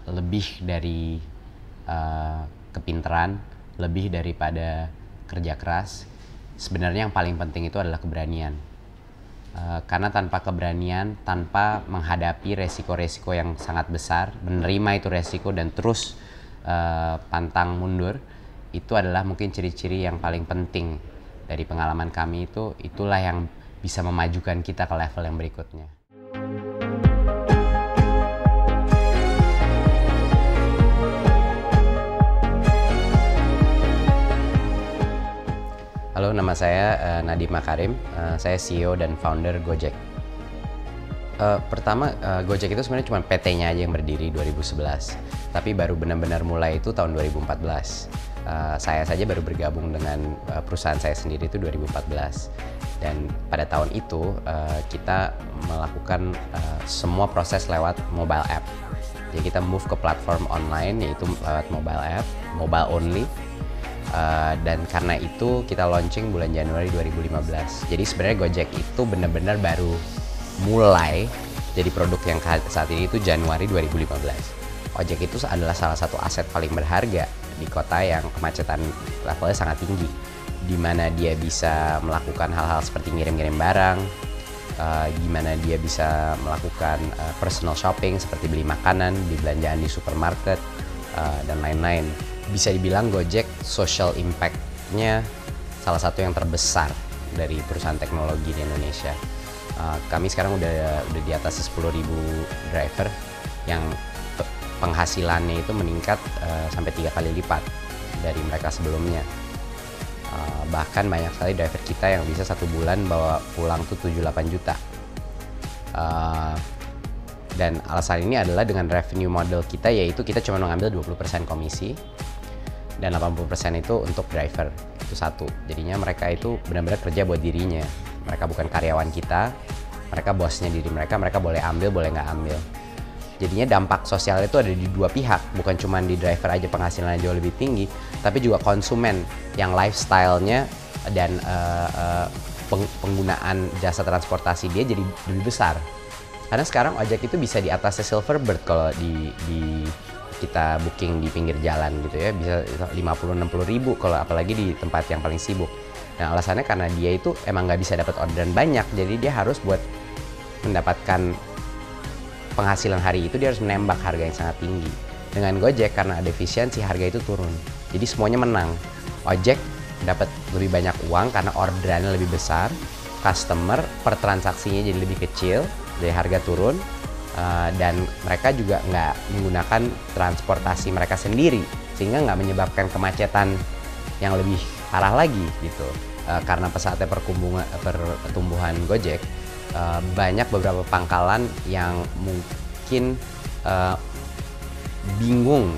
lebih dari kepintaran, lebih daripada kerja keras. Sebenarnya yang paling penting itu adalah keberanian. Karena tanpa keberanian, tanpa menghadapi resiko-resiko yang sangat besar, menerima itu resiko dan terus pantang mundur, itu adalah mungkin ciri-ciri yang paling penting dari pengalaman kami. Itulah yang bisa memajukan kita ke level yang berikutnya. Halo, nama saya Nadiem Makarim, saya CEO dan founder Gojek. Pertama, Gojek itu sebenarnya cuma PT-nya aja yang berdiri 2011, tapi baru benar-benar mulai itu tahun 2014. Saya saja baru bergabung dengan perusahaan saya sendiri itu 2014, dan pada tahun itu kita melakukan semua proses lewat mobile app. Jadi kita move ke platform online, yaitu lewat mobile app, mobile only. Dan karena itu kita launching bulan Januari 2015. Jadi sebenarnya Gojek itu benar-benar baru mulai jadi produk yang saat ini itu Januari 2015. Ojek itu adalah salah satu aset paling berharga di kota yang kemacetan levelnya sangat tinggi, di mana dia bisa melakukan hal-hal seperti ngirim-ngirim barang, gimana dia bisa melakukan personal shopping seperti beli makanan, beli belanjaan di supermarket, dan lain-lain. Bisa dibilang Gojek social impact-nya salah satu yang terbesar dari perusahaan teknologi di Indonesia. Kami sekarang udah di atas 10.000 driver yang penghasilannya itu meningkat sampai 3 kali lipat dari mereka sebelumnya. Bahkan banyak sekali driver kita yang bisa 1 bulan bawa pulang tuh 7-8 juta. Dan alasan ini adalah dengan revenue model kita, yaitu kita cuma mengambil 20% komisi dan 80% itu untuk driver. Itu satu. Jadinya mereka itu benar-benar kerja buat dirinya. Mereka bukan karyawan kita, mereka bosnya diri mereka boleh ambil, boleh nggak ambil. Jadinya dampak sosial itu ada di dua pihak, bukan cuma di driver aja penghasilannya jauh lebih tinggi, tapi juga konsumen yang lifestyle-nya dan penggunaan jasa transportasi dia jadi lebih besar. Karena sekarang ojek itu bisa di atasnya Silverbird kalau di kita booking di pinggir jalan gitu ya, bisa 50-60 ribu kalau apalagi di tempat yang paling sibuk. Nah, alasannya karena dia itu emang nggak bisa dapat orderan banyak, jadi dia harus buat mendapatkan penghasilan hari itu dia harus menembak harga yang sangat tinggi. Dengan Gojek karena ada efisiensi, harga itu turun, jadi semuanya menang. Ojek dapat lebih banyak uang karena orderannya lebih besar, customer per transaksinya jadi lebih kecil, jadi harga turun. Dan mereka juga nggak menggunakan transportasi mereka sendiri, sehingga nggak menyebabkan kemacetan yang lebih parah lagi gitu. Karena pesatnya pertumbuhan Gojek, banyak beberapa pangkalan yang mungkin bingung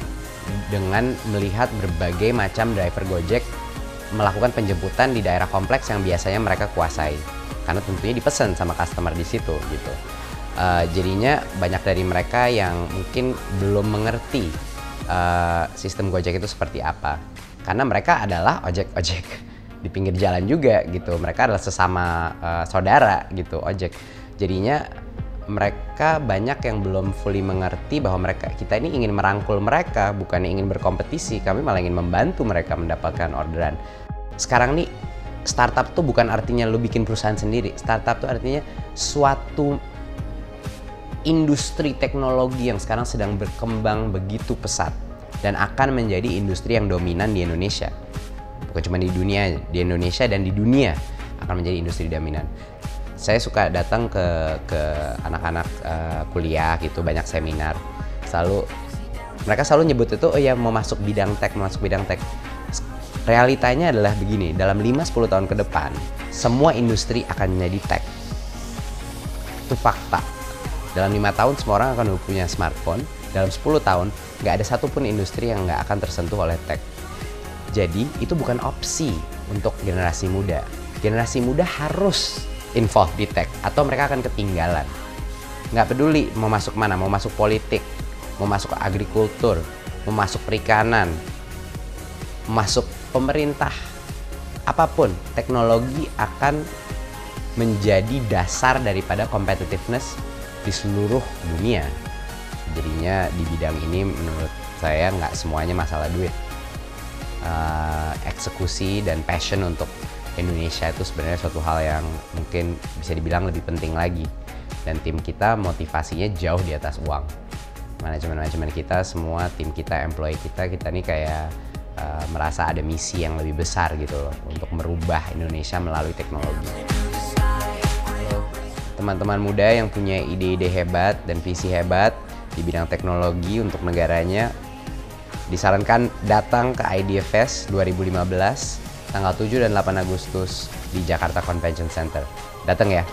dengan melihat berbagai macam driver Gojek melakukan penjemputan di daerah kompleks yang biasanya mereka kuasai, karena tentunya dipesan sama customer di situ gitu. Jadinya banyak dari mereka yang mungkin belum mengerti sistem Gojek itu seperti apa, karena mereka adalah ojek-ojek di pinggir jalan juga gitu. Mereka adalah sesama saudara gitu, ojek. Jadinya mereka banyak yang belum fully mengerti bahwa kita ini ingin merangkul mereka, bukannya ingin berkompetisi. Kami malah ingin membantu mereka mendapatkan orderan. Sekarang nih, startup tuh bukan artinya lu bikin perusahaan sendiri. Startup tuh artinya suatu industri teknologi yang sekarang sedang berkembang begitu pesat dan akan menjadi industri yang dominan di Indonesia. Bukan cuma di dunia, di Indonesia dan di dunia akan menjadi industri dominan. Saya suka datang ke anak-anak kuliah gitu, banyak seminar. Mereka selalu nyebut itu, oh ya mau masuk bidang tech. Realitanya adalah begini, dalam 5-10 tahun ke depan, semua industri akan menjadi tech. Itu fakta. Dalam 5 tahun semua orang akan punya smartphone. Dalam 10 tahun nggak ada satupun industri yang nggak akan tersentuh oleh tech. Jadi itu bukan opsi untuk generasi muda. Generasi muda harus involved di tech atau mereka akan ketinggalan. Nggak peduli mau masuk mana, mau masuk politik, mau masuk agrikultur, mau masuk perikanan, masuk pemerintah, apapun, teknologi akan menjadi dasar daripada competitiveness di seluruh dunia. Jadinya di bidang ini menurut saya nggak semuanya masalah duit. Eksekusi dan passion untuk Indonesia itu sebenarnya suatu hal yang mungkin bisa dibilang lebih penting lagi. Dan tim kita motivasinya jauh di atas uang. Manajemen kita, semua tim kita, employee kita nih kayak merasa ada misi yang lebih besar gitu loh, untuk merubah Indonesia melalui teknologi. Teman-teman muda yang punya ide-ide hebat dan visi hebat di bidang teknologi untuk negaranya, disarankan datang ke IDEA Fest 2015 tanggal 7 dan 8 Agustus di Jakarta Convention Center. Datang ya!